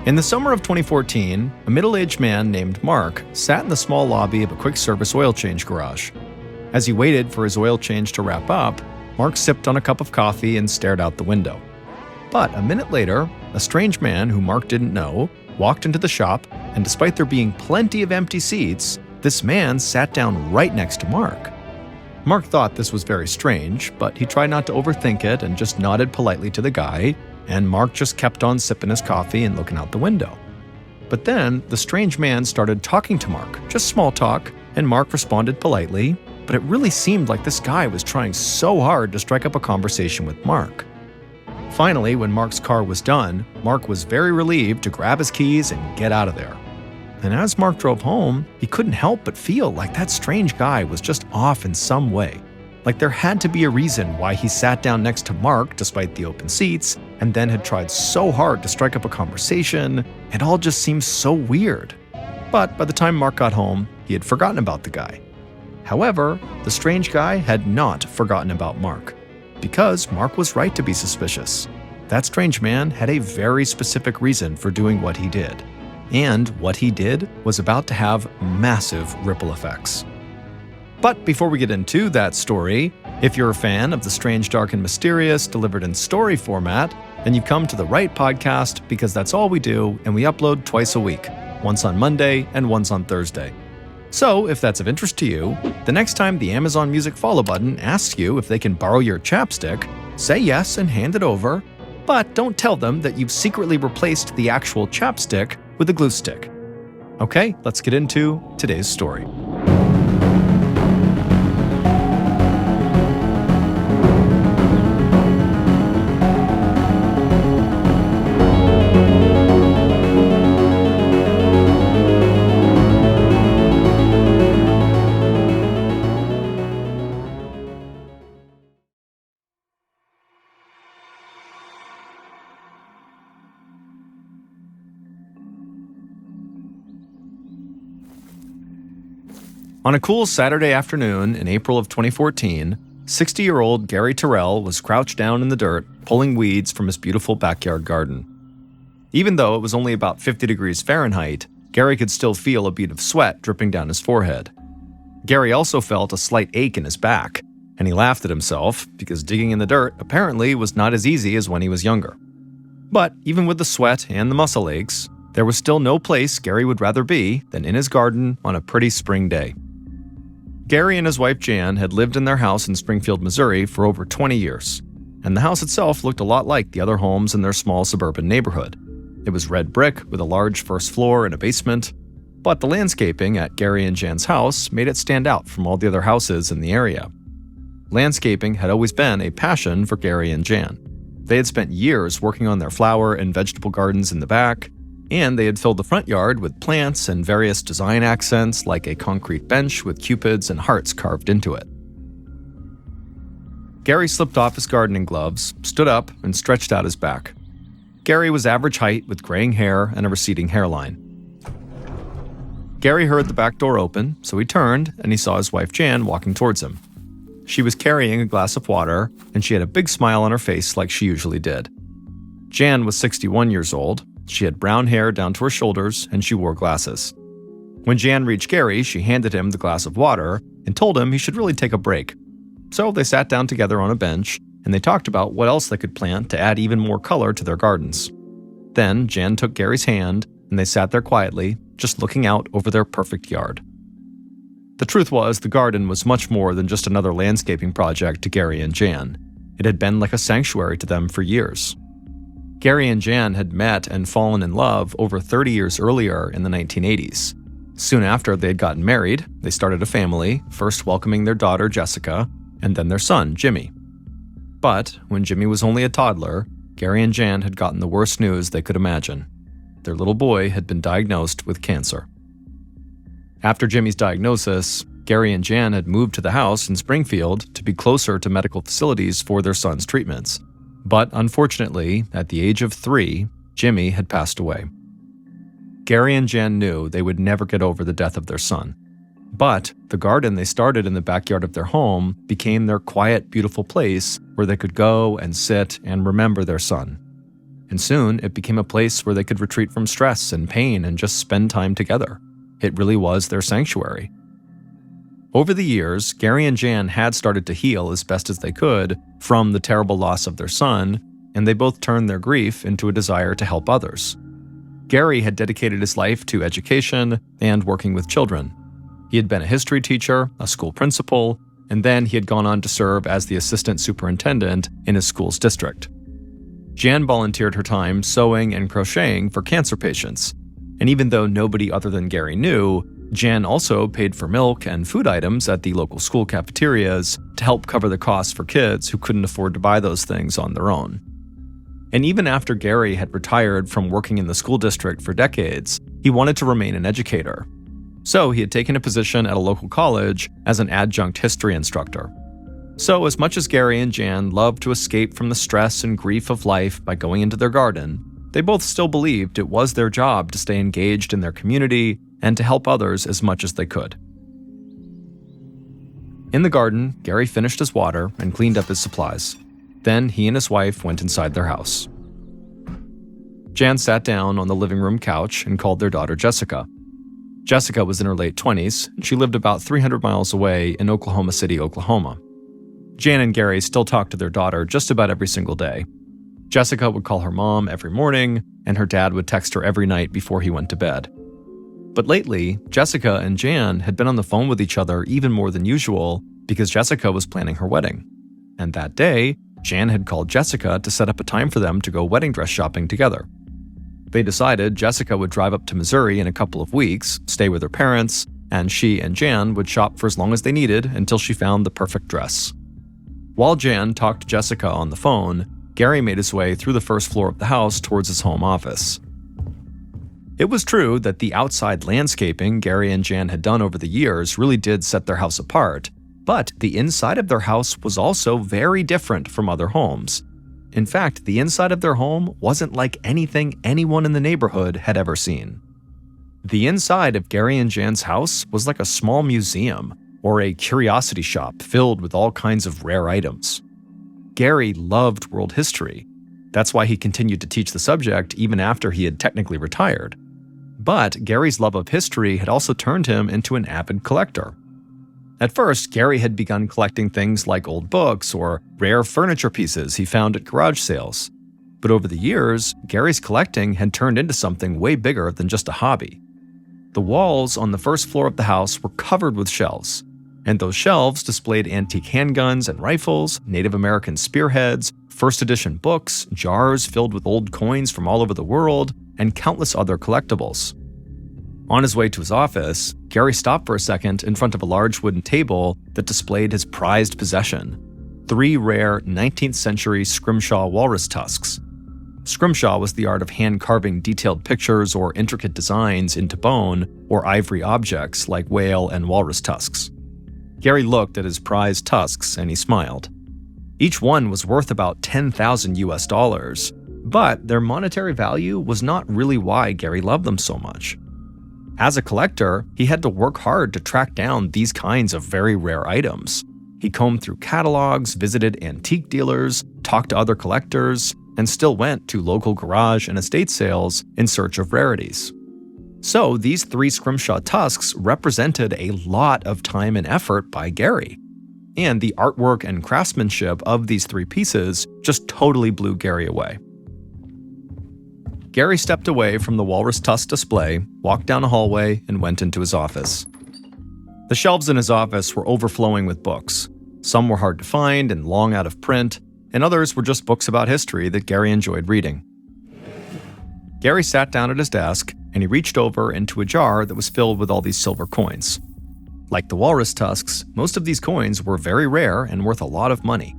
In the summer of 2014, a middle-aged man named Mark sat in the small lobby of a quick-service oil change garage. As he waited for his oil change to wrap up, Mark sipped on a cup of coffee and stared out the window. But a minute later, a strange man who Mark didn't know walked into the shop, and despite there being plenty of empty seats, this man sat down right next to Mark. Mark thought this was very strange, but he tried not to overthink it and just nodded politely to the guy, and Mark just kept on sipping his coffee and looking out the window. But then, the strange man started talking to Mark, just small talk, and Mark responded politely, but it really seemed like this guy was trying so hard to strike up a conversation with Mark. Finally, when Mark's car was done, Mark was very relieved to grab his keys and get out of there. And as Mark drove home, he couldn't help but feel like that strange guy was just off in some way. Like there had to be a reason why he sat down next to Mark despite the open seats, and then had tried so hard to strike up a conversation. It all just seemed so weird. But by the time Mark got home, he had forgotten about the guy. However, the strange guy had not forgotten about Mark, because Mark was right to be suspicious. That strange man had a very specific reason for doing what he did. And what he did was about to have massive ripple effects. But before we get into that story, if you're a fan of the strange, dark, and mysterious delivered in story format, then you've come to the right podcast, because that's all we do, and we upload twice a week, once on Monday and once on Thursday. So, if that's of interest to you, the next time the Amazon Music follow button asks you if they can borrow your chapstick, say yes and hand it over, but don't tell them that you've secretly replaced the actual chapstick with a glue stick. Okay, let's get into today's story. On a cool Saturday afternoon in April of 2014, 60-year-old Gary Terrell was crouched down in the dirt, pulling weeds from his beautiful backyard garden. Even though it was only about 50 degrees Fahrenheit, Gary could still feel a bead of sweat dripping down his forehead. Gary also felt a slight ache in his back, and he laughed at himself because digging in the dirt apparently was not as easy as when he was younger. But even with the sweat and the muscle aches, there was still no place Gary would rather be than in his garden on a pretty spring day. Gary and his wife Jan had lived in their house in Springfield, Missouri for over 20 years, and the house itself looked a lot like the other homes in their small suburban neighborhood. It was red brick with a large first floor and a basement, but the landscaping at Gary and Jan's house made it stand out from all the other houses in the area. Landscaping had always been a passion for Gary and Jan. They had spent years working on their flower and vegetable gardens in the back, and they had filled the front yard with plants and various design accents like a concrete bench with cupids and hearts carved into it. Gary slipped off his gardening gloves, stood up, and stretched out his back. Gary was average height with graying hair and a receding hairline. Gary heard the back door open, so he turned and he saw his wife Jan walking towards him. She was carrying a glass of water, and she had a big smile on her face like she usually did. Jan was 61 years old. She had brown hair down to her shoulders, and she wore glasses. When Jan reached Gary, she handed him the glass of water and told him he should really take a break. So they sat down together on a bench, and they talked about what else they could plant to add even more color to their gardens. Then Jan took Gary's hand, and they sat there quietly, just looking out over their perfect yard. The truth was, the garden was much more than just another landscaping project to Gary and Jan. It had been like a sanctuary to them for years. Gary and Jan had met and fallen in love over 30 years earlier in the 1980s. Soon after they had gotten married, they started a family, first welcoming their daughter Jessica, and then their son Jimmy. But when Jimmy was only a toddler, Gary and Jan had gotten the worst news they could imagine. Their little boy had been diagnosed with cancer. After Jimmy's diagnosis, Gary and Jan had moved to the house in Springfield to be closer to medical facilities for their son's treatments. But unfortunately, at the age of 3, Jimmy had passed away. Gary and Jan knew they would never get over the death of their son. But the garden they started in the backyard of their home became their quiet, beautiful place where they could go and sit and remember their son. and soon it became a place where they could retreat from stress and pain and just spend time together. It really was their sanctuary. Over the years, Gary and Jan had started to heal as best as they could from the terrible loss of their son, and they both turned their grief into a desire to help others. Gary had dedicated his life to education and working with children. He had been a history teacher, a school principal, and then he had gone on to serve as the assistant superintendent in his school's district. Jan volunteered her time sewing and crocheting for cancer patients, and even though nobody other than Gary knew, Jan also paid for milk and food items at the local school cafeterias to help cover the costs for kids who couldn't afford to buy those things on their own. And even after Gary had retired from working in the school district for decades, he wanted to remain an educator. So he had taken a position at a local college as an adjunct history instructor. So as much as Gary and Jan loved to escape from the stress and grief of life by going into their garden, they both still believed it was their job to stay engaged in their community and to help others as much as they could. In the garden, Gary finished his water and cleaned up his supplies. Then he and his wife went inside their house. Jan sat down on the living room couch and called their daughter Jessica. Jessica was in her late 20s, and she lived about 300 miles away in Oklahoma City, Oklahoma. Jan and Gary still talked to their daughter just about every single day. Jessica would call her mom every morning, and her dad would text her every night before he went to bed. But lately, Jessica and Jan had been on the phone with each other even more than usual because Jessica was planning her wedding. And that day, Jan had called Jessica to set up a time for them to go wedding dress shopping together. They decided Jessica would drive up to Missouri in a couple of weeks, stay with her parents, and she and Jan would shop for as long as they needed until she found the perfect dress. While Jan talked to Jessica on the phone, Gary made his way through the first floor of the house towards his home office. It was true that the outside landscaping Gary and Jan had done over the years really did set their house apart, but the inside of their house was also very different from other homes. In fact, the inside of their home wasn't like anything anyone in the neighborhood had ever seen. The inside of Gary and Jan's house was like a small museum or a curiosity shop filled with all kinds of rare items. Gary loved world history. That's why he continued to teach the subject even after he had technically retired. But Gary's love of history had also turned him into an avid collector. At first, Gary had begun collecting things like old books or rare furniture pieces he found at garage sales. But over the years, Gary's collecting had turned into something way bigger than just a hobby. The walls on the first floor of the house were covered with shelves, and those shelves displayed antique handguns and rifles, Native American spearheads, first edition books, jars filled with old coins from all over the world, and countless other collectibles. On his way to his office, Gary stopped for a second in front of a large wooden table that displayed his prized possession, 3 rare 19th century scrimshaw walrus tusks. Scrimshaw was the art of hand-carving detailed pictures or intricate designs into bone or ivory objects like whale and walrus tusks. Gary looked at his prized tusks and he smiled. Each one was worth about $10,000, but their monetary value was not really why Gary loved them so much. As a collector, he had to work hard to track down these kinds of very rare items. He combed through catalogs, visited antique dealers, talked to other collectors, and still went to local garage and estate sales in search of rarities. So these 3 scrimshaw tusks represented a lot of time and effort by Gary. And the artwork and craftsmanship of these 3 pieces just totally blew Gary away. Gary stepped away from the walrus tusk display, walked down a hallway, and went into his office. The shelves in his office were overflowing with books. Some were hard to find and long out of print, and others were just books about history that Gary enjoyed reading. Gary sat down at his desk, and he reached over into a jar that was filled with all these silver coins. Like the walrus tusks, most of these coins were very rare and worth a lot of money,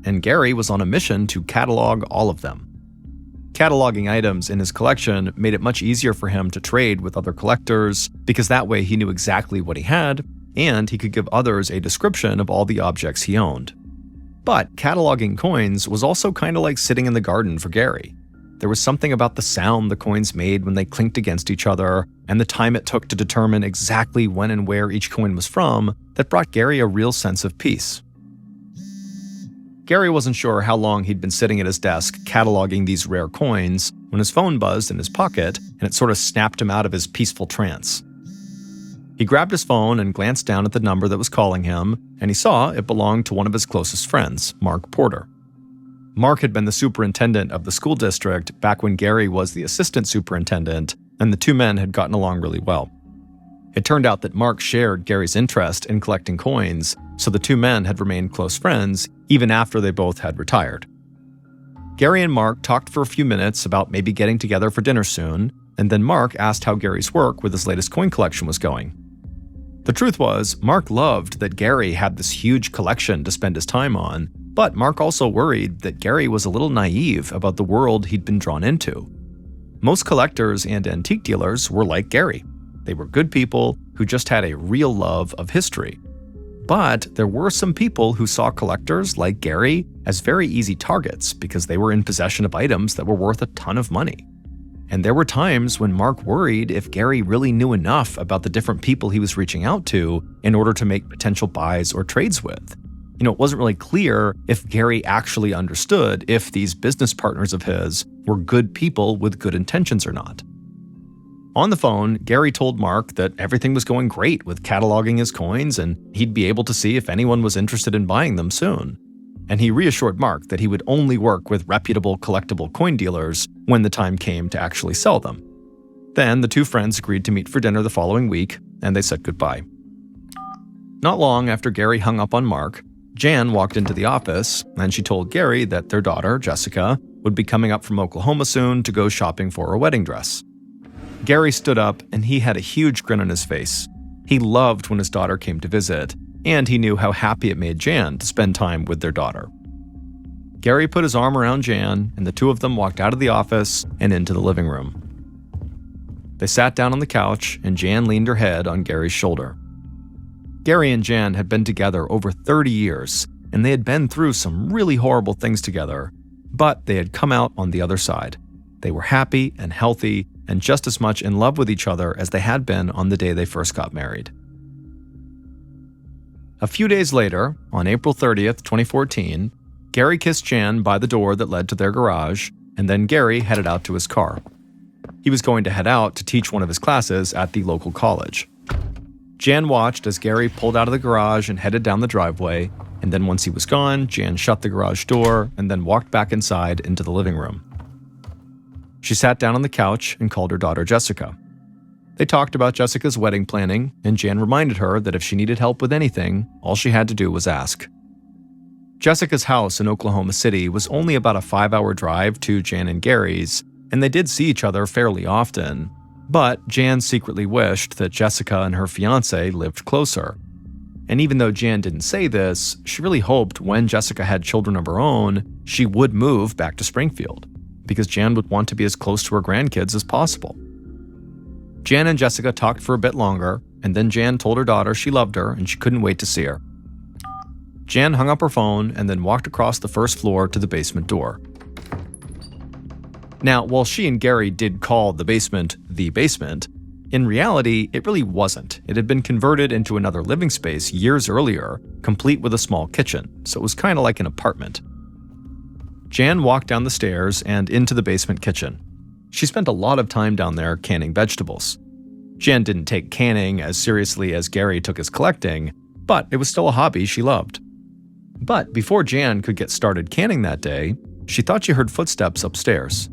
and Gary was on a mission to catalog all of them. Cataloging items in his collection made it much easier for him to trade with other collectors because that way he knew exactly what he had, and he could give others a description of all the objects he owned. But cataloging coins was also kind of like sitting in the garden for Gary. There was something about the sound the coins made when they clinked against each other, and the time it took to determine exactly when and where each coin was from that brought Gary a real sense of peace. Gary wasn't sure how long he'd been sitting at his desk cataloging these rare coins when his phone buzzed in his pocket and it sort of snapped him out of his peaceful trance. He grabbed his phone and glanced down at the number that was calling him, and he saw it belonged to one of his closest friends, Mark Porter. Mark had been the superintendent of the school district back when Gary was the assistant superintendent, and the two men had gotten along really well. It turned out that Mark shared Gary's interest in collecting coins, so the two men had remained close friends even after they both had retired. Gary and Mark talked for a few minutes about maybe getting together for dinner soon, and then Mark asked how Gary's work with his latest coin collection was going. The truth was, Mark loved that Gary had this huge collection to spend his time on, but Mark also worried that Gary was a little naive about the world he'd been drawn into. Most collectors and antique dealers were like Gary. They were good people who just had a real love of history. But there were some people who saw collectors like Gary as very easy targets because they were in possession of items that were worth a ton of money. And there were times when Mark worried if Gary really knew enough about the different people he was reaching out to in order to make potential buys or trades with. It wasn't really clear if Gary actually understood if these business partners of his were good people with good intentions or not. On the phone, Gary told Mark that everything was going great with cataloging his coins and he'd be able to see if anyone was interested in buying them soon. And he reassured Mark that he would only work with reputable collectible coin dealers when the time came to actually sell them. Then the two friends agreed to meet for dinner the following week, and they said goodbye. Not long after Gary hung up on Mark, Jan walked into the office, and she told Gary that their daughter, Jessica, would be coming up from Oklahoma soon to go shopping for her wedding dress. Gary stood up, and he had a huge grin on his face. He loved when his daughter came to visit, and he knew how happy it made Jan to spend time with their daughter. Gary put his arm around Jan, and the two of them walked out of the office and into the living room. They sat down on the couch, and Jan leaned her head on Gary's shoulder. Gary and Jan had been together over 30 years, and they had been through some really horrible things together, but they had come out on the other side. They were happy and healthy and just as much in love with each other as they had been on the day they first got married. A few days later, on April 30th, 2014, Gary kissed Jan by the door that led to their garage, and then Gary headed out to his car. He was going to head out to teach one of his classes at the local college. Jan watched as Gary pulled out of the garage and headed down the driveway, and then once he was gone, Jan shut the garage door and then walked back inside into the living room. She sat down on the couch and called her daughter Jessica. They talked about Jessica's wedding planning, and Jan reminded her that if she needed help with anything, all she had to do was ask. Jessica's house in Oklahoma City was only about a 5-hour drive to Jan and Gary's, and they did see each other fairly often. But Jan secretly wished that Jessica and her fiancé lived closer. And even though Jan didn't say this, she really hoped when Jessica had children of her own, she would move back to Springfield, because Jan would want to be as close to her grandkids as possible. Jan and Jessica talked for a bit longer, and then Jan told her daughter she loved her and she couldn't wait to see her. Jan hung up her phone and then walked across the first floor to the basement door. Now, while she and Gary did call the basement, in reality, it really wasn't. It had been converted into another living space years earlier, complete with a small kitchen, so it was kind of like an apartment. Jan walked down the stairs and into the basement kitchen. She spent a lot of time down there canning vegetables. Jan didn't take canning as seriously as Gary took his collecting, but it was still a hobby she loved. But before Jan could get started canning that day, she thought she heard footsteps upstairs.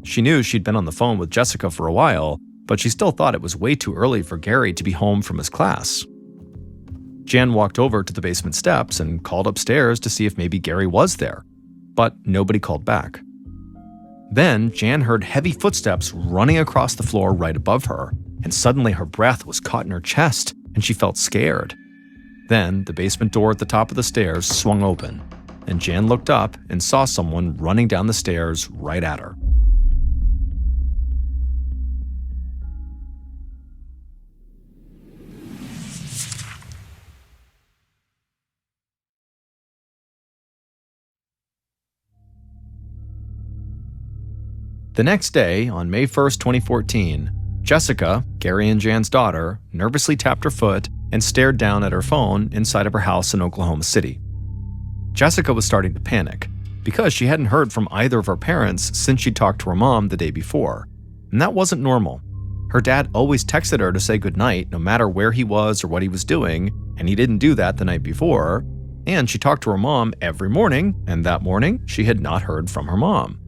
She knew she'd been on the phone with Jessica for a while, but she still thought it was way too early for Gary to be home from his class. Jan walked over to the basement steps and called upstairs to see if maybe Gary was there, but nobody called back. Then Jan heard heavy footsteps running across the floor right above her, and suddenly her breath was caught in her chest and she felt scared. Then the basement door at the top of the stairs swung open, and Jan looked up and saw someone running down the stairs right at her. The next day, on May 1st, 2014, Jessica, Gary and Jan's daughter, nervously tapped her foot and stared down at her phone inside of her house in Oklahoma City. Jessica was starting to panic because she hadn't heard from either of her parents since she talked to her mom the day before, and that wasn't normal. Her dad always texted her to say goodnight no matter where he was or what he was doing, and he didn't do that the night before, and she talked to her mom every morning, and that morning she had not heard from her mom.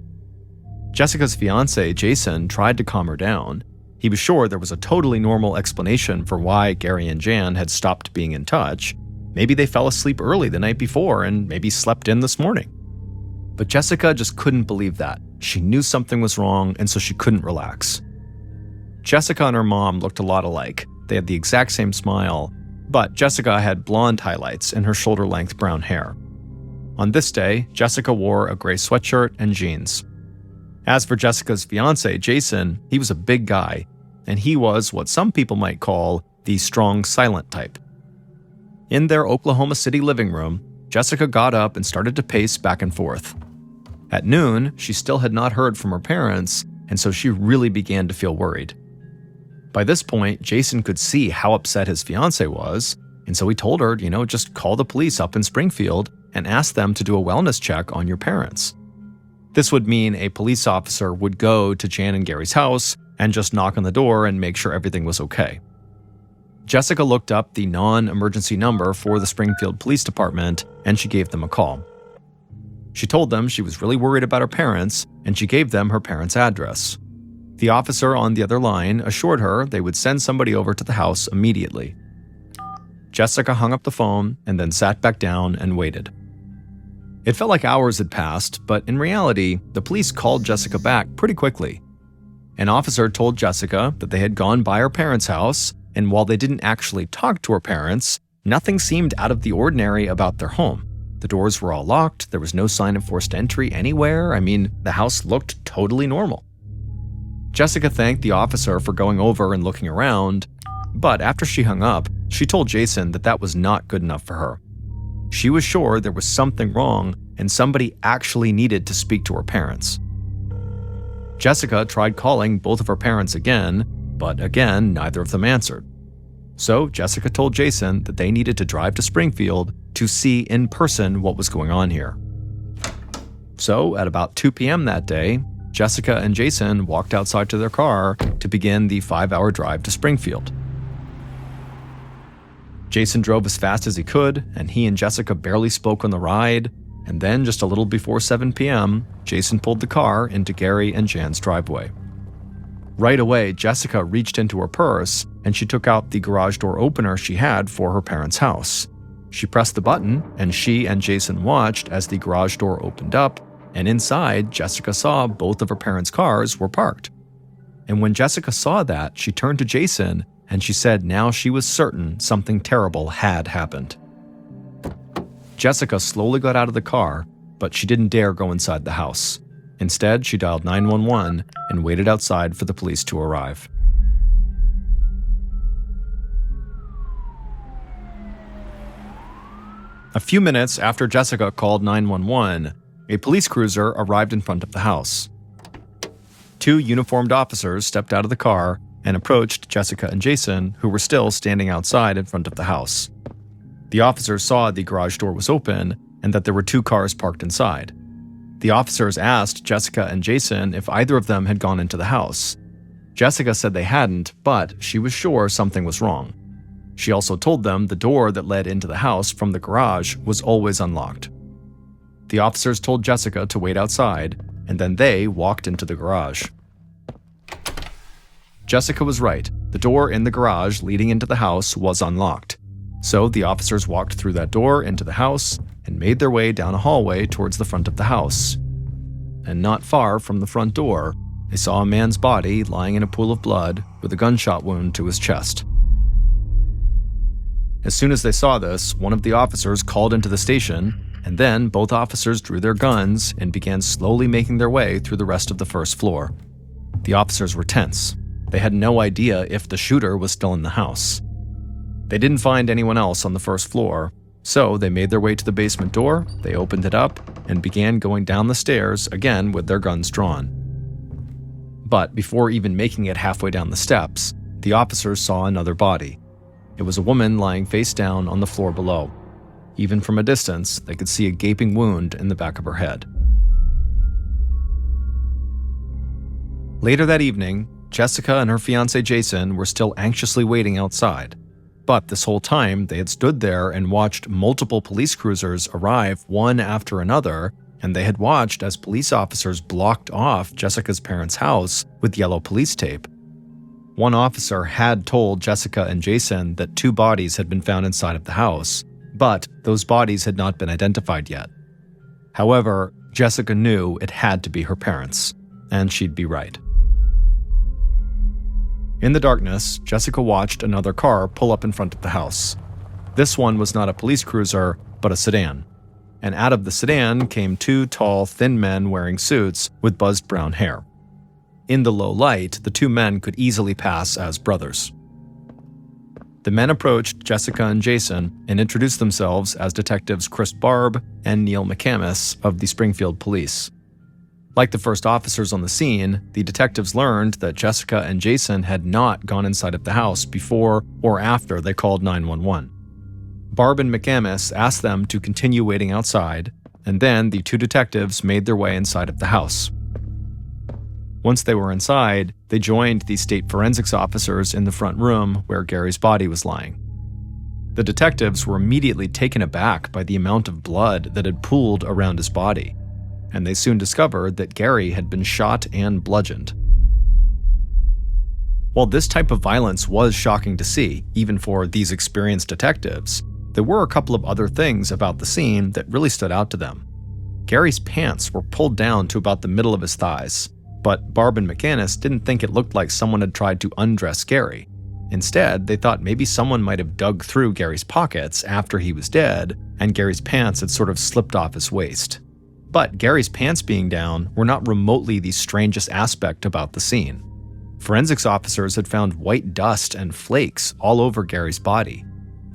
Jessica's fiancé, Jason, tried to calm her down. He was sure there was a totally normal explanation for why Gary and Jan had stopped being in touch. Maybe they fell asleep early the night before and maybe slept in this morning. But Jessica just couldn't believe that. She knew something was wrong, and so she couldn't relax. Jessica and her mom looked a lot alike. They had the exact same smile, but Jessica had blonde highlights in her shoulder-length brown hair. On this day, Jessica wore a gray sweatshirt and jeans. As for Jessica's fiancé, Jason, he was a big guy, and he was what some people might call the strong, silent type. In their Oklahoma City living room, Jessica got up and started to pace back and forth. At noon, she still had not heard from her parents, and so she really began to feel worried. By this point, Jason could see how upset his fiancée was, and so he told her, just call the police up in Springfield and ask them to do a wellness check on your parents. This would mean a police officer would go to Jan and Gary's house and just knock on the door and make sure everything was okay. Jessica looked up the non-emergency number for the Springfield Police Department, and she gave them a call. She told them she was really worried about her parents, and she gave them her parents' address. The officer on the other line assured her they would send somebody over to the house immediately. Jessica hung up the phone and then sat back down and waited. It felt like hours had passed, but in reality, the police called Jessica back pretty quickly. An officer told Jessica that they had gone by her parents' house, and while they didn't actually talk to her parents, nothing seemed out of the ordinary about their home. The doors were all locked, there was no sign of forced entry anywhere. The house looked totally normal. Jessica thanked the officer for going over and looking around, but after she hung up, she told Jason that that was not good enough for her. She was sure there was something wrong and somebody actually needed to speak to her parents. Jessica tried calling both of her parents again, but again, neither of them answered. So Jessica told Jason that they needed to drive to Springfield to see in person what was going on here. So at about 2 p.m. that day, Jessica and Jason walked outside to their car to begin the 5-hour drive to Springfield. Jason drove as fast as he could, and he and Jessica barely spoke on the ride, and then just a little before 7 p.m., Jason pulled the car into Gary and Jan's driveway. Right away, Jessica reached into her purse, and she took out the garage door opener she had for her parents' house. She pressed the button, and she and Jason watched as the garage door opened up, and inside, Jessica saw both of her parents' cars were parked. And when Jessica saw that, she turned to Jason, and she said now she was certain something terrible had happened. Jessica slowly got out of the car, but she didn't dare go inside the house. Instead, she dialed 911 and waited outside for the police to arrive. A few minutes after Jessica called 911, a police cruiser arrived in front of the house. 2 uniformed officers stepped out of the car and approached Jessica and Jason, who were still standing outside in front of the house. The officers saw the garage door was open and that there were 2 cars parked inside. The officers asked Jessica and Jason if either of them had gone into the house. Jessica said they hadn't, but she was sure something was wrong. She also told them the door that led into the house from the garage was always unlocked. The officers told Jessica to wait outside, and then they walked into the garage. Jessica was right. The door in the garage leading into the house was unlocked. So the officers walked through that door into the house and made their way down a hallway towards the front of the house. And not far from the front door, they saw a man's body lying in a pool of blood with a gunshot wound to his chest. As soon as they saw this, one of the officers called into the station, and then both officers drew their guns and began slowly making their way through the rest of the first floor. The officers were tense. They had no idea if the shooter was still in the house. They didn't find anyone else on the first floor, so they made their way to the basement door, they opened it up, and began going down the stairs, again with their guns drawn. But before even making it halfway down the steps, the officers saw another body. It was a woman lying face down on the floor below. Even from a distance, they could see a gaping wound in the back of her head. Later that evening, Jessica and her fiancé Jason were still anxiously waiting outside. But this whole time, they had stood there and watched multiple police cruisers arrive one after another, and they had watched as police officers blocked off Jessica's parents' house with yellow police tape. One officer had told Jessica and Jason that 2 bodies had been found inside of the house, but those bodies had not been identified yet. However, Jessica knew it had to be her parents, and she'd be right. In the darkness, Jessica watched another car pull up in front of the house. This one was not a police cruiser, but a sedan. And out of the sedan came 2 tall, thin men wearing suits with buzzed brown hair. In the low light, the 2 men could easily pass as brothers. The men approached Jessica and Jason and introduced themselves as detectives Chris Barb and Neil McCamus of the Springfield Police. Like the first officers on the scene, the detectives learned that Jessica and Jason had not gone inside of the house before or after they called 911. Barb and McCamus asked them to continue waiting outside, and then the 2 detectives made their way inside of the house. Once they were inside, they joined the state forensics officers in the front room where Gary's body was lying. The detectives were immediately taken aback by the amount of blood that had pooled around his body, and they soon discovered that Gary had been shot and bludgeoned. While this type of violence was shocking to see, even for these experienced detectives, there were a couple of other things about the scene that really stood out to them. Gary's pants were pulled down to about the middle of his thighs, but Barb and McCamus didn't think it looked like someone had tried to undress Gary. Instead, they thought maybe someone might have dug through Gary's pockets after he was dead, and Gary's pants had sort of slipped off his waist. But Gary's pants being down were not remotely the strangest aspect about the scene. Forensics officers had found white dust and flakes all over Gary's body.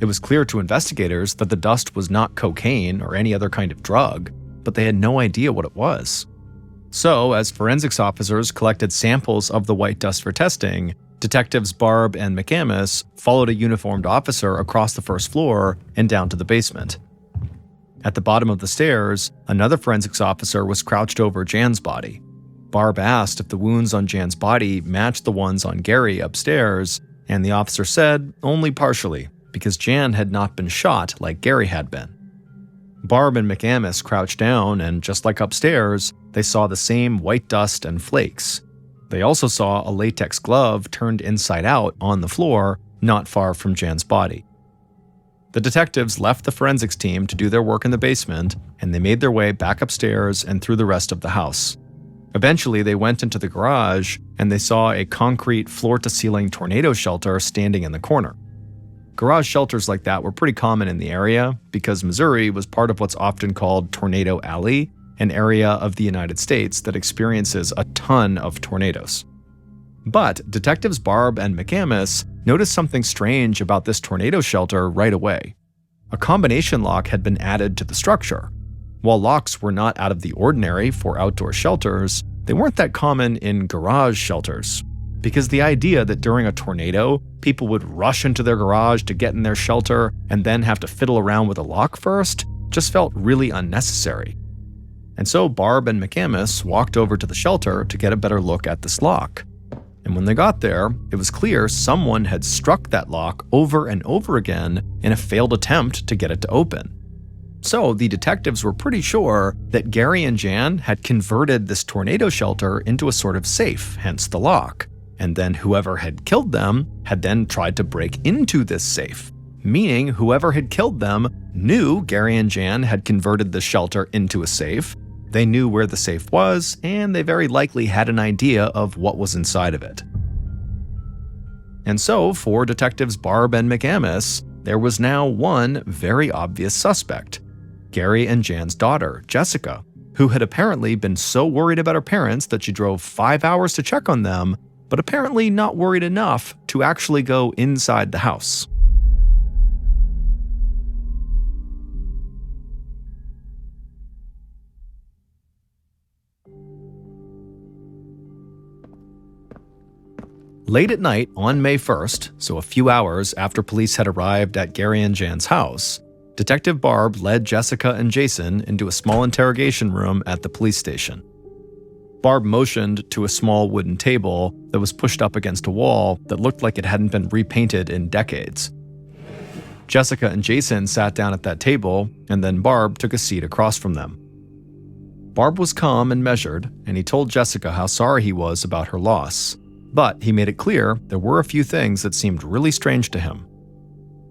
It was clear to investigators that the dust was not cocaine or any other kind of drug, but they had no idea what it was. So, as forensics officers collected samples of the white dust for testing, detectives Barb and McCamus followed a uniformed officer across the first floor and down to the basement. At the bottom of the stairs, another forensics officer was crouched over Jan's body. Barb asked if the wounds on Jan's body matched the ones on Gary upstairs, and the officer said only partially, because Jan had not been shot like Gary had been. Barb and McCamus crouched down, and just like upstairs, they saw the same white dust and flakes. They also saw a latex glove turned inside out on the floor, not far from Jan's body. The detectives left the forensics team to do their work in the basement, and they made their way back upstairs and through the rest of the house. Eventually, they went into the garage, and they saw a concrete floor-to-ceiling tornado shelter standing in the corner. Garage shelters like that were pretty common in the area because Missouri was part of what's often called Tornado Alley, an area of the United States that experiences a ton of tornadoes. But detectives Barb and McCamus noticed something strange about this tornado shelter right away. A combination lock had been added to the structure. While locks were not out of the ordinary for outdoor shelters, they weren't that common in garage shelters. Because the idea that during a tornado, people would rush into their garage to get in their shelter and then have to fiddle around with a lock first just felt really unnecessary. And so Barb and McCamus walked over to the shelter to get a better look at this lock. And when they got there, it was clear someone had struck that lock over and over again in a failed attempt to get it to open. So the detectives were pretty sure that Gary and Jan had converted this tornado shelter into a sort of safe, hence the lock. And then whoever had killed them had then tried to break into this safe, meaning whoever had killed them knew Gary and Jan had converted the shelter into a safe. They knew where the safe was, and they very likely had an idea of what was inside of it. And so, for detectives Barb and McCamus, there was now one very obvious suspect: Gary and Jan's daughter, Jessica, who had apparently been so worried about her parents that she drove 5 hours to check on them, but apparently not worried enough to actually go inside the house. Late at night on May 1st, so a few hours after police had arrived at Gary and Jan's house, Detective Barb led Jessica and Jason into a small interrogation room at the police station. Barb motioned to a small wooden table that was pushed up against a wall that looked like it hadn't been repainted in decades. Jessica and Jason sat down at that table, and then Barb took a seat across from them. Barb was calm and measured, and he told Jessica how sorry he was about her loss. But he made it clear there were a few things that seemed really strange to him.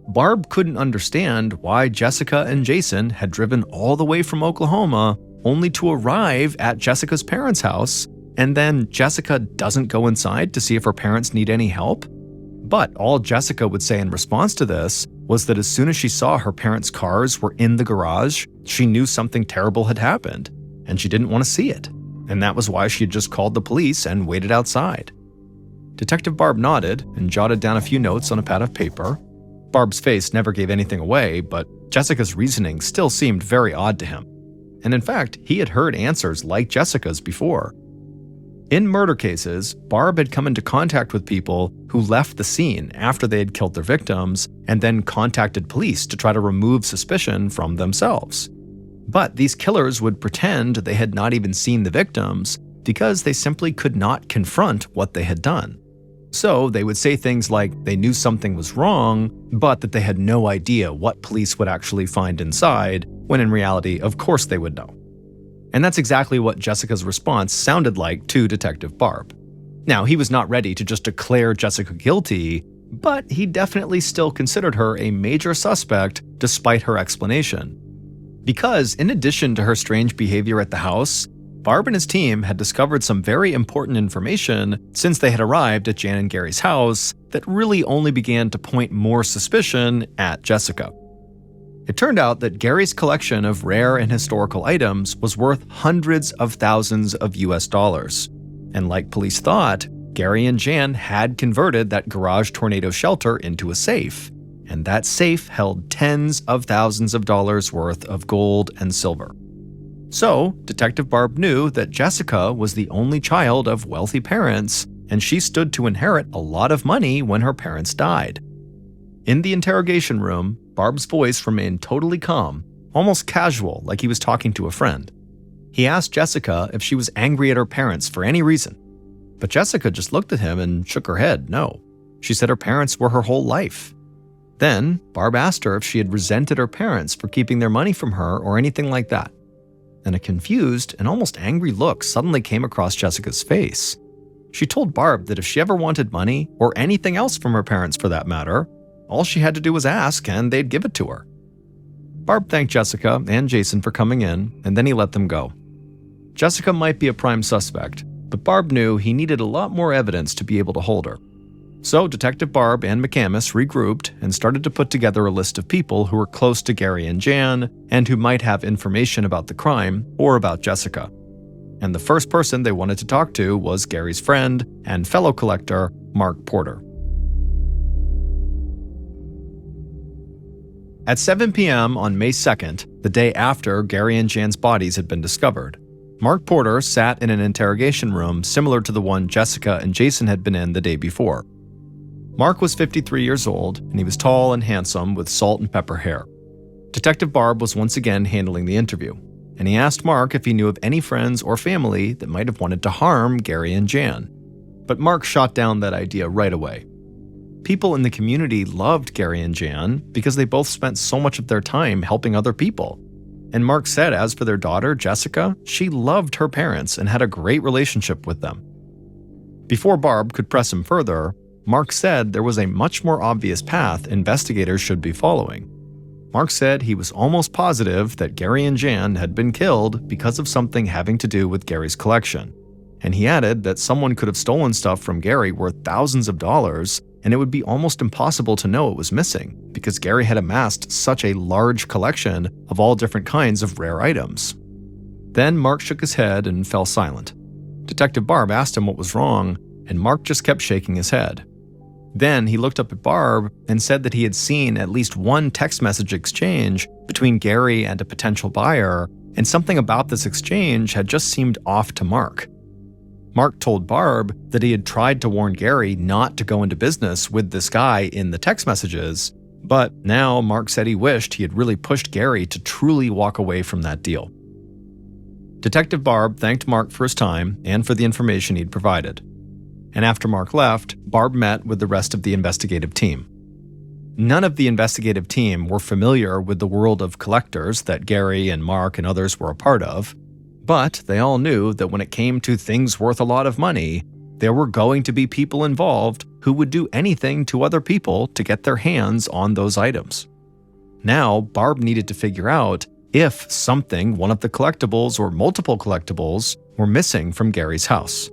Barb couldn't understand why Jessica and Jason had driven all the way from Oklahoma only to arrive at Jessica's parents' house, and then Jessica doesn't go inside to see if her parents need any help. But all Jessica would say in response to this was that as soon as she saw her parents' cars were in the garage, she knew something terrible had happened, and she didn't want to see it. And that was why she had just called the police and waited outside. Detective Barb nodded and jotted down a few notes on a pad of paper. Barb's face never gave anything away, but Jessica's reasoning still seemed very odd to him. And in fact, he had heard answers like Jessica's before. In murder cases, Barb had come into contact with people who left the scene after they had killed their victims and then contacted police to try to remove suspicion from themselves. But these killers would pretend they had not even seen the victims because they simply could not confront what they had done. So they would say things like they knew something was wrong, but that they had no idea what police would actually find inside, when in reality, of course they would know. And that's exactly what Jessica's response sounded like to Detective Barb. Now, he was not ready to just declare Jessica guilty, but he definitely still considered her a major suspect despite her explanation. Because in addition to her strange behavior at the house, Barb and his team had discovered some very important information since they had arrived at Jan and Gary's house that really only began to point more suspicion at Jessica. It turned out that Gary's collection of rare and historical items was worth hundreds of thousands of US dollars. And like police thought, Gary and Jan had converted that garage tornado shelter into a safe. And that safe held tens of thousands of dollars worth of gold and silver. So, Detective Barb knew that Jessica was the only child of wealthy parents, and she stood to inherit a lot of money when her parents died. In the interrogation room, Barb's voice remained totally calm, almost casual, like he was talking to a friend. He asked Jessica if she was angry at her parents for any reason, but Jessica just looked at him and shook her head no. She said her parents were her whole life. Then, Barb asked her if she had resented her parents for keeping their money from her or anything like that. And a confused and almost angry look suddenly came across Jessica's face. She told Barb that if she ever wanted money, or anything else from her parents for that matter, all she had to do was ask and they'd give it to her. Barb thanked Jessica and Jason for coming in, and then he let them go. Jessica might be a prime suspect, but Barb knew he needed a lot more evidence to be able to hold her. So Detective Barb and McCamus regrouped and started to put together a list of people who were close to Gary and Jan and who might have information about the crime or about Jessica. And the first person they wanted to talk to was Gary's friend and fellow collector, Mark Porter. At 7 p.m. on May 2nd, the day after Gary and Jan's bodies had been discovered, Mark Porter sat in an interrogation room similar to the one Jessica and Jason had been in the day before. Mark was 53 years old, and he was tall and handsome with salt and pepper hair. Detective Barb was once again handling the interview, and he asked Mark if he knew of any friends or family that might have wanted to harm Gary and Jan. But Mark shot down that idea right away. People in the community loved Gary and Jan because they both spent so much of their time helping other people. And Mark said as for their daughter, Jessica, she loved her parents and had a great relationship with them. Before Barb could press him further, Mark said there was a much more obvious path investigators should be following. Mark said he was almost positive that Gary and Jan had been killed because of something having to do with Gary's collection. And he added that someone could have stolen stuff from Gary worth thousands of dollars, and it would be almost impossible to know it was missing because Gary had amassed such a large collection of all different kinds of rare items. Then Mark shook his head and fell silent. Detective Barb asked him what was wrong, and Mark just kept shaking his head. Then he looked up at Barb and said that he had seen at least one text message exchange between Gary and a potential buyer, and something about this exchange had just seemed off to Mark. Mark told Barb that he had tried to warn Gary not to go into business with this guy in the text messages, But now Mark said he wished he had really pushed Gary to truly walk away from that deal. Detective Barb thanked Mark for his time and for the information he'd provided. And after Mark left, Barb met with the rest of the investigative team. None of the investigative team were familiar with the world of collectors that Gary and Mark and others were a part of, but they all knew that when it came to things worth a lot of money, there were going to be people involved who would do anything to other people to get their hands on those items. Now, Barb needed to figure out if something, one of the collectibles or multiple collectibles, were missing from Gary's house.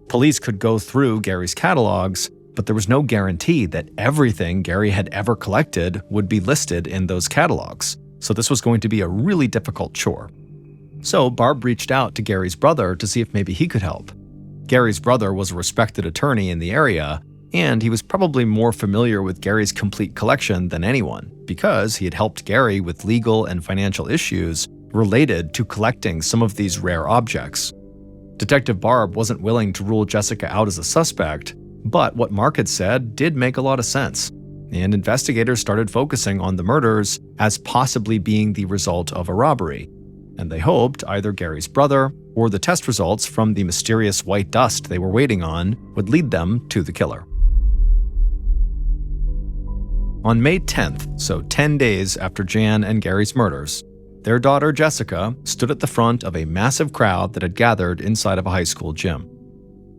Police could go through Gary's catalogs, but there was no guarantee that everything Gary had ever collected would be listed in those catalogs, so this was going to be a really difficult chore. So Barb reached out to Gary's brother to see if maybe he could help. Gary's brother was a respected attorney in the area, and he was probably more familiar with Gary's complete collection than anyone, because he had helped Gary with legal and financial issues related to collecting some of these rare objects. Detective Barb wasn't willing to rule Jessica out as a suspect, but what Mark had said did make a lot of sense, and investigators started focusing on the murders as possibly being the result of a robbery, and they hoped either Gary's brother or the test results from the mysterious white dust they were waiting on would lead them to the killer. On May 10th, so 10 days after Jan and Gary's murders, their daughter Jessica stood at the front of a massive crowd that had gathered inside of a high school gym.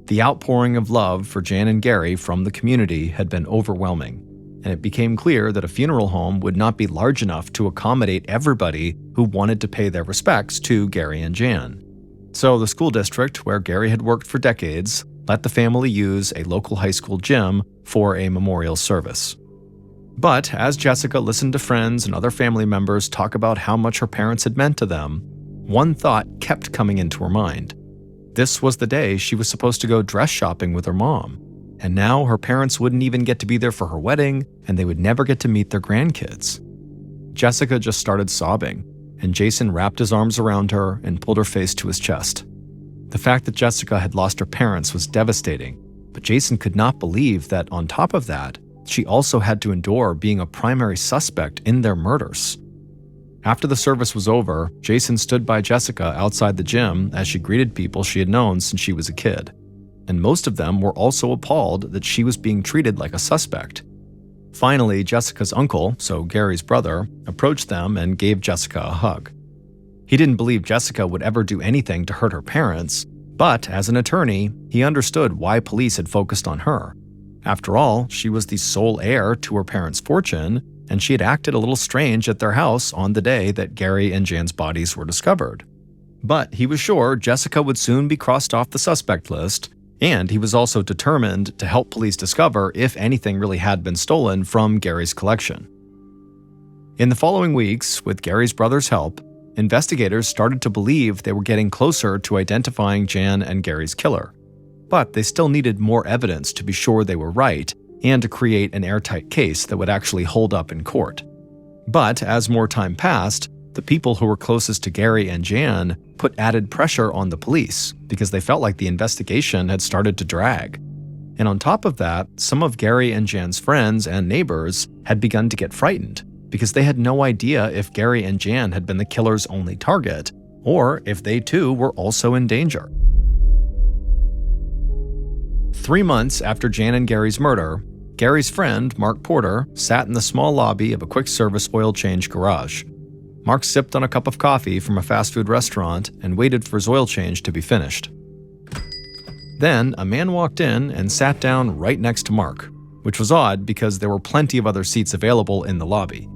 The outpouring of love for Jan and Gary from the community had been overwhelming, and it became clear that a funeral home would not be large enough to accommodate everybody who wanted to pay their respects to Gary and Jan. So the school district, where Gary had worked for decades, let the family use a local high school gym for a memorial service. But as Jessica listened to friends and other family members talk about how much her parents had meant to them, one thought kept coming into her mind. This was the day she was supposed to go dress shopping with her mom, and now her parents wouldn't even get to be there for her wedding, and they would never get to meet their grandkids. Jessica just started sobbing, and Jason wrapped his arms around her and pulled her face to his chest. The fact that Jessica had lost her parents was devastating, but Jason could not believe that on top of that, she also had to endure being a primary suspect in their murders. After the service was over, Jason stood by Jessica outside the gym as she greeted people she had known since she was a kid, and most of them were also appalled that she was being treated like a suspect. Finally, Jessica's uncle, so Gary's brother, approached them and gave Jessica a hug. He didn't believe Jessica would ever do anything to hurt her parents, but as an attorney, he understood why police had focused on her. After all, she was the sole heir to her parents' fortune, and she had acted a little strange at their house on the day that Gary and Jan's bodies were discovered. But he was sure Jessica would soon be crossed off the suspect list, and he was also determined to help police discover if anything really had been stolen from Gary's collection. In the following weeks, with Gary's brother's help, investigators started to believe they were getting closer to identifying Jan and Gary's killer. But they still needed more evidence to be sure they were right and to create an airtight case that would actually hold up in court. But as more time passed, the people who were closest to Gary and Jan put added pressure on the police because they felt like the investigation had started to drag. And on top of that, some of Gary and Jan's friends and neighbors had begun to get frightened because they had no idea if Gary and Jan had been the killer's only target or if they too were also in danger. 3 months after Jan and Gary's murder, Gary's friend, Mark Porter, sat in the small lobby of a quick-service oil change garage. Mark sipped on a cup of coffee from a fast food restaurant and waited for his oil change to be finished. Then, a man walked in and sat down right next to Mark, which was odd because there were plenty of other seats available in the lobby.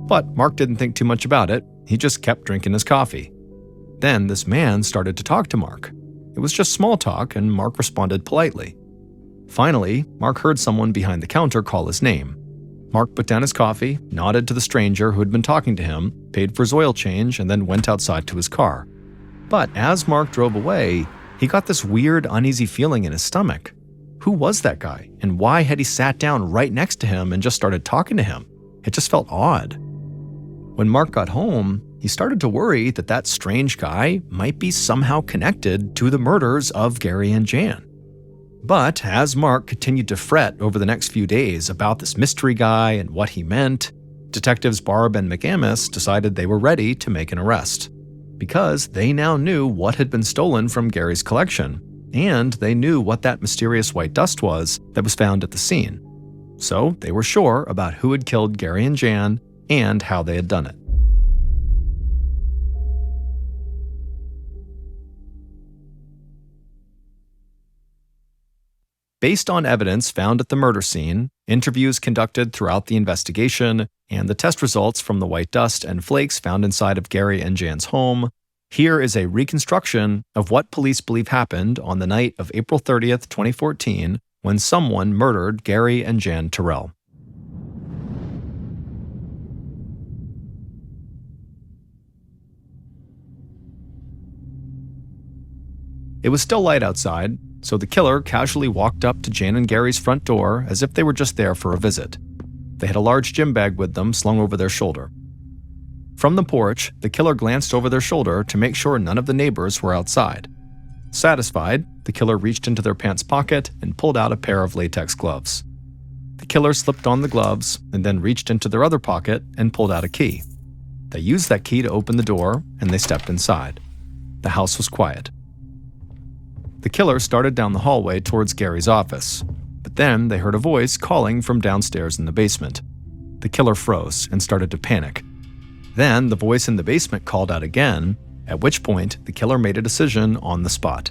But Mark didn't think too much about it. He just kept drinking his coffee. Then this man started to talk to Mark. It was just small talk, and Mark responded politely. Finally, Mark heard someone behind the counter call his name. Mark put down his coffee, nodded to the stranger who had been talking to him, paid for his oil change, and then went outside to his car. But as Mark drove away, he got this weird, uneasy feeling in his stomach. Who was that guy, and why had he sat down right next to him and just started talking to him? It just felt odd. When Mark got home, he started to worry that that strange guy might be somehow connected to the murders of Gary and Jan. But as Mark continued to fret over the next few days about this mystery guy and what he meant, Detectives Barb and McAmis decided they were ready to make an arrest, because they now knew what had been stolen from Gary's collection, and they knew what that mysterious white dust was that was found at the scene. So they were sure about who had killed Gary and Jan and how they had done it. Based on evidence found at the murder scene, interviews conducted throughout the investigation, and the test results from the white dust and flakes found inside of Gary and Jan's home, here is a reconstruction of what police believe happened on the night of April 30th, 2014, when someone murdered Gary and Jan Terrell. It was still light outside, so the killer casually walked up to Jan and Gary's front door as if they were just there for a visit. They had a large gym bag with them slung over their shoulder. From the porch, the killer glanced over their shoulder to make sure none of the neighbors were outside. Satisfied, the killer reached into their pants pocket and pulled out a pair of latex gloves. The killer slipped on the gloves and then reached into their other pocket and pulled out a key. They used that key to open the door, and they stepped inside. The house was quiet. The killer started down the hallway towards Gary's office, but then they heard a voice calling from downstairs in the basement. The killer froze and started to panic. Then the voice in the basement called out again, at which point the killer made a decision on the spot.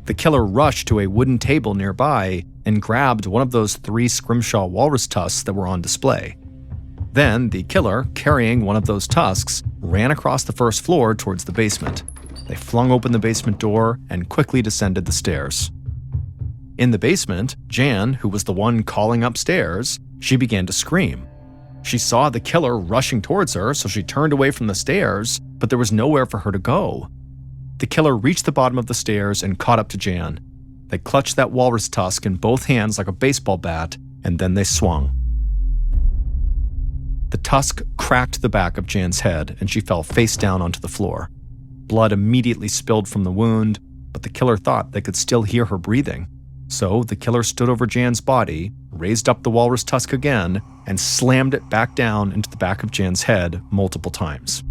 The killer rushed to a wooden table nearby and grabbed one of those 3 scrimshaw walrus tusks that were on display. Then the killer, carrying one of those tusks, ran across the first floor towards the basement. They flung open the basement door and quickly descended the stairs. In the basement, Jan, who was the one calling upstairs, she began to scream. She saw the killer rushing towards her, so she turned away from the stairs, but there was nowhere for her to go. The killer reached the bottom of the stairs and caught up to Jan. They clutched that walrus tusk in both hands like a baseball bat, and then they swung. The tusk cracked the back of Jan's head, and she fell face down onto the floor. Blood immediately spilled from the wound, but the killer thought they could still hear her breathing. So the killer stood over Jan's body, raised up the walrus tusk again, and slammed it back down into the back of Jan's head multiple times.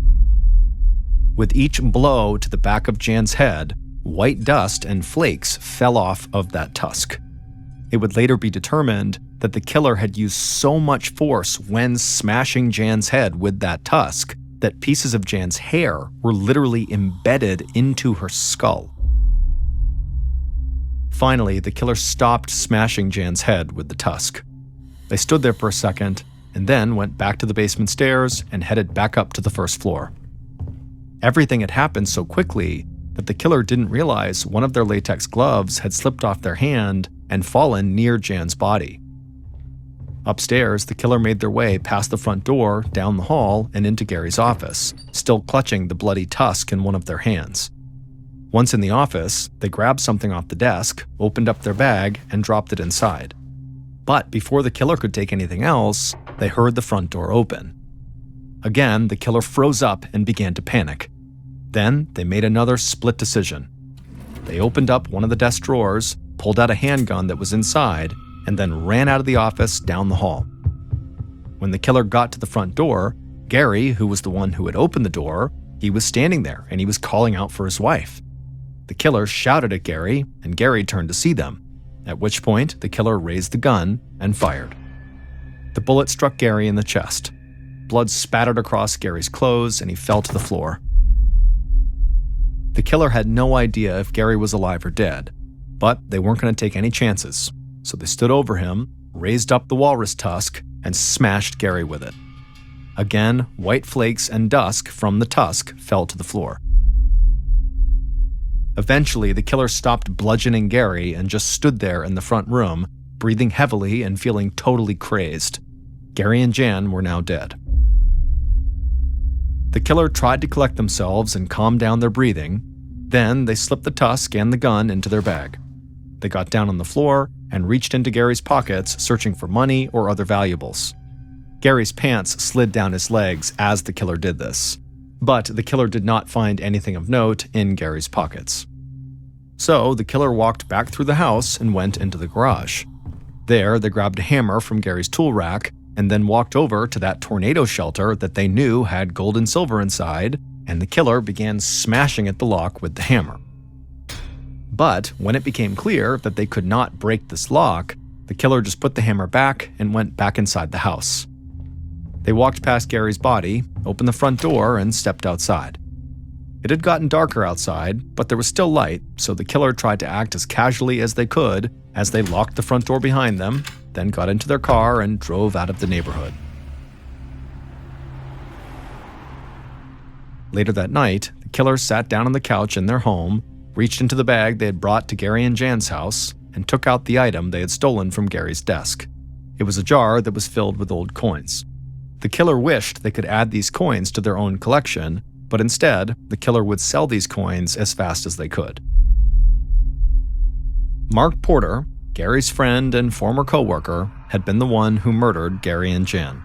With each blow to the back of Jan's head, white dust and flakes fell off of that tusk. It would later be determined that the killer had used so much force when smashing Jan's head with that tusk that pieces of Jan's hair were literally embedded into her skull. Finally, the killer stopped smashing Jan's head with the tusk. They stood there for a second, and then went back to the basement stairs and headed back up to the first floor. Everything had happened so quickly that the killer didn't realize one of their latex gloves had slipped off their hand and fallen near Jan's body. Upstairs, the killer made their way past the front door, down the hall, and into Gary's office, still clutching the bloody tusk in one of their hands. Once in the office, they grabbed something off the desk, opened up their bag, and dropped it inside. But before the killer could take anything else, they heard the front door open. Again, the killer froze up and began to panic. Then they made another split decision. They opened up one of the desk drawers, pulled out a handgun that was inside, and then ran out of the office down the hall. When the killer got to the front door, Gary, who was the one who had opened the door, he was standing there and he was calling out for his wife. The killer shouted at Gary, and Gary turned to see them, at which point the killer raised the gun and fired. The bullet struck Gary in the chest. Blood spattered across Gary's clothes and he fell to the floor. The killer had no idea if Gary was alive or dead, but they weren't going to take any chances. So they stood over him, raised up the walrus tusk, and smashed Gary with it. Again, white flakes and dust from the tusk fell to the floor. Eventually, the killer stopped bludgeoning Gary and just stood there in the front room, breathing heavily and feeling totally crazed. Gary and Jan were now dead. The killer tried to collect themselves and calm down their breathing. Then they slipped the tusk and the gun into their bag. They got down on the floor and reached into Gary's pockets, searching for money or other valuables. Gary's pants slid down his legs as the killer did this, but the killer did not find anything of note in Gary's pockets. So the killer walked back through the house and went into the garage. There, they grabbed a hammer from Gary's tool rack and then walked over to that tornado shelter that they knew had gold and silver inside, and the killer began smashing at the lock with the hammer. But when it became clear that they could not break this lock, the killer just put the hammer back and went back inside the house. They walked past Gary's body, opened the front door, and stepped outside. It had gotten darker outside, but there was still light, so the killer tried to act as casually as they could as they locked the front door behind them, then got into their car and drove out of the neighborhood. Later that night, the killer sat down on the couch in their home, reached into the bag they had brought to Gary and Jan's house, and took out the item they had stolen from Gary's desk. It was a jar that was filled with old coins. The killer wished they could add these coins to their own collection, but instead, the killer would sell these coins as fast as they could. Mark Porter, Gary's friend and former co-worker, had been the one who murdered Gary and Jan.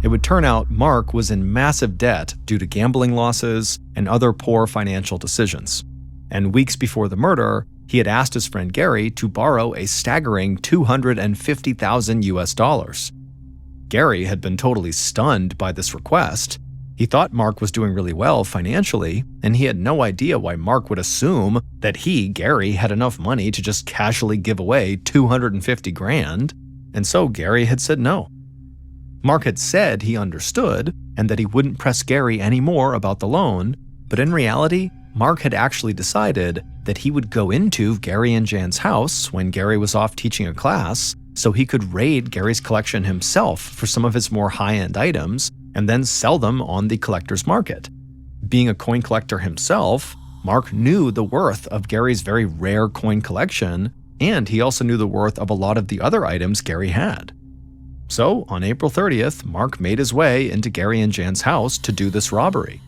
It would turn out Mark was in massive debt due to gambling losses and other poor financial decisions. And weeks before the murder, he had asked his friend Gary to borrow a staggering $250,000. Gary had been totally stunned by this request. He thought Mark was doing really well financially, and he had no idea why Mark would assume that he, Gary, had enough money to just casually give away $250,000, and so Gary had said no. Mark had said he understood and that he wouldn't press Gary anymore about the loan, but in reality, Mark had actually decided that he would go into Gary and Jan's house when Gary was off teaching a class so he could raid Gary's collection himself for some of his more high-end items and then sell them on the collector's market. Being a coin collector himself, Mark knew the worth of Gary's very rare coin collection, and he also knew the worth of a lot of the other items Gary had. So, on April 30th, Mark made his way into Gary and Jan's house to do this robbery.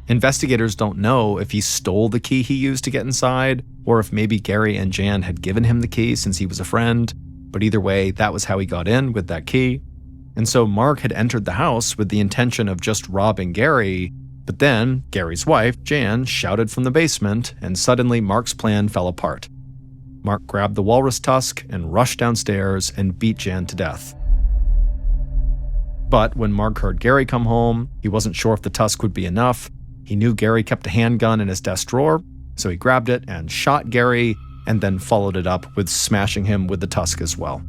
Investigators don't know if he stole the key he used to get inside, or if maybe Gary and Jan had given him the key since he was a friend, but either way, that was how he got in with that key. And so Mark had entered the house with the intention of just robbing Gary, but then Gary's wife, Jan, shouted from the basement, and suddenly Mark's plan fell apart. Mark grabbed the walrus tusk and rushed downstairs and beat Jan to death. But when Mark heard Gary come home, he wasn't sure if the tusk would be enough. He knew Gary kept a handgun in his desk drawer, so he grabbed it and shot Gary, and then followed it up with smashing him with the tusk as well.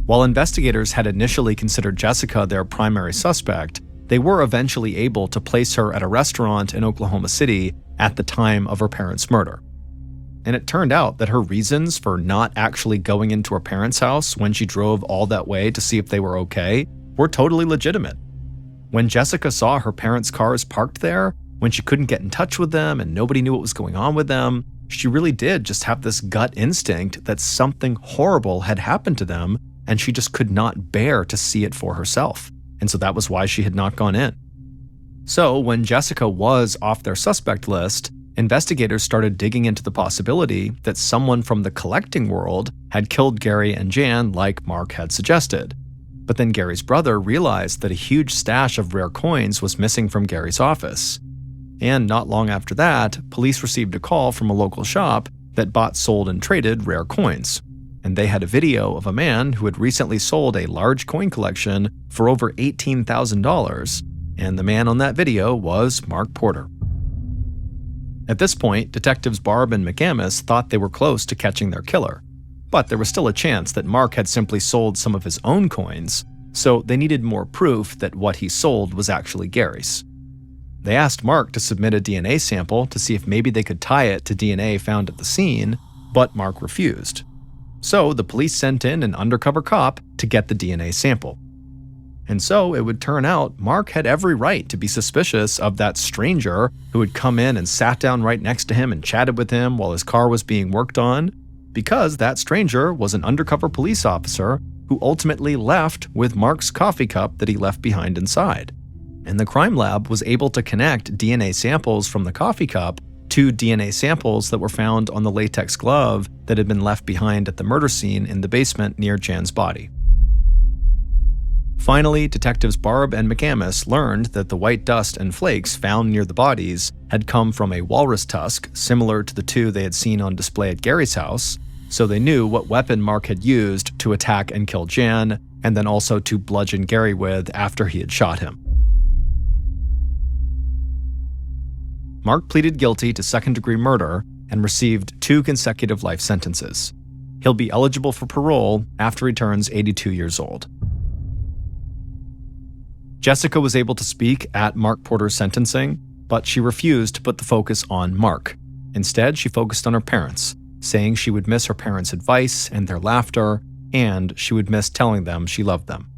While investigators had initially considered Jessica their primary suspect, they were eventually able to place her at a restaurant in Oklahoma City at the time of her parents' murder. And it turned out that her reasons for not actually going into her parents' house when she drove all that way to see if they were okay were totally legitimate. When Jessica saw her parents' cars parked there, when she couldn't get in touch with them and nobody knew what was going on with them, she really did just have this gut instinct that something horrible had happened to them, and she just could not bear to see it for herself. And so that was why she had not gone in. So when Jessica was off their suspect list, investigators started digging into the possibility that someone from the collecting world had killed Gary and Jan like Mark had suggested. But then Gary's brother realized that a huge stash of rare coins was missing from Gary's office. And not long after that, police received a call from a local shop that bought, sold, and traded rare coins. And they had a video of a man who had recently sold a large coin collection for over $18,000, and the man on that video was Mark Porter. At this point, detectives Barb and McAmis thought they were close to catching their killer, but there was still a chance that Mark had simply sold some of his own coins, so they needed more proof that what he sold was actually Gary's. They asked Mark to submit a DNA sample to see if maybe they could tie it to DNA found at the scene, but Mark refused. So the police sent in an undercover cop to get the DNA sample. And so it would turn out Mark had every right to be suspicious of that stranger who had come in and sat down right next to him and chatted with him while his car was being worked on, because that stranger was an undercover police officer who ultimately left with Mark's coffee cup that he left behind inside. And the crime lab was able to connect DNA samples from the coffee cup to DNA samples that were found on the latex glove that had been left behind at the murder scene in the basement near Jan's body. Finally, detectives Barb and McAmis learned that the white dust and flakes found near the bodies had come from a walrus tusk, similar to the two they had seen on display at Gary's house, so they knew what weapon Mark had used to attack and kill Jan, and then also to bludgeon Gary with after he had shot him. Mark pleaded guilty to second-degree murder and received 2 consecutive life sentences. He'll be eligible for parole after he turns 82 years old. Jessica was able to speak at Mark Porter's sentencing, but she refused to put the focus on Mark. Instead, she focused on her parents, saying she would miss her parents' advice and their laughter, and she would miss telling them she loved them.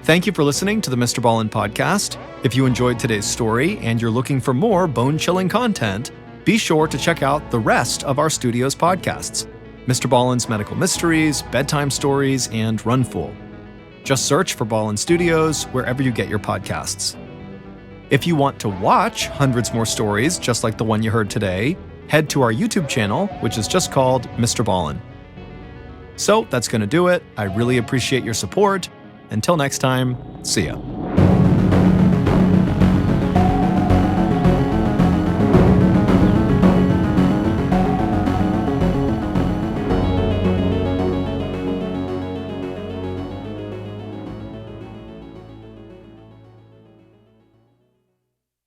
Thank you for listening to the Mr. Ballen Podcast. If you enjoyed today's story and you're looking for more bone-chilling content, be sure to check out the rest of our studio's podcasts, Mr. Ballen's Medical Mysteries, Bedtime Stories, and Run Fool. Just search for Ballen Studios wherever you get your podcasts. If you want to watch hundreds more stories just like the one you heard today, head to our YouTube channel, which is just called Mr. Ballen. So that's going to do it. I really appreciate your support. Until next time, see ya.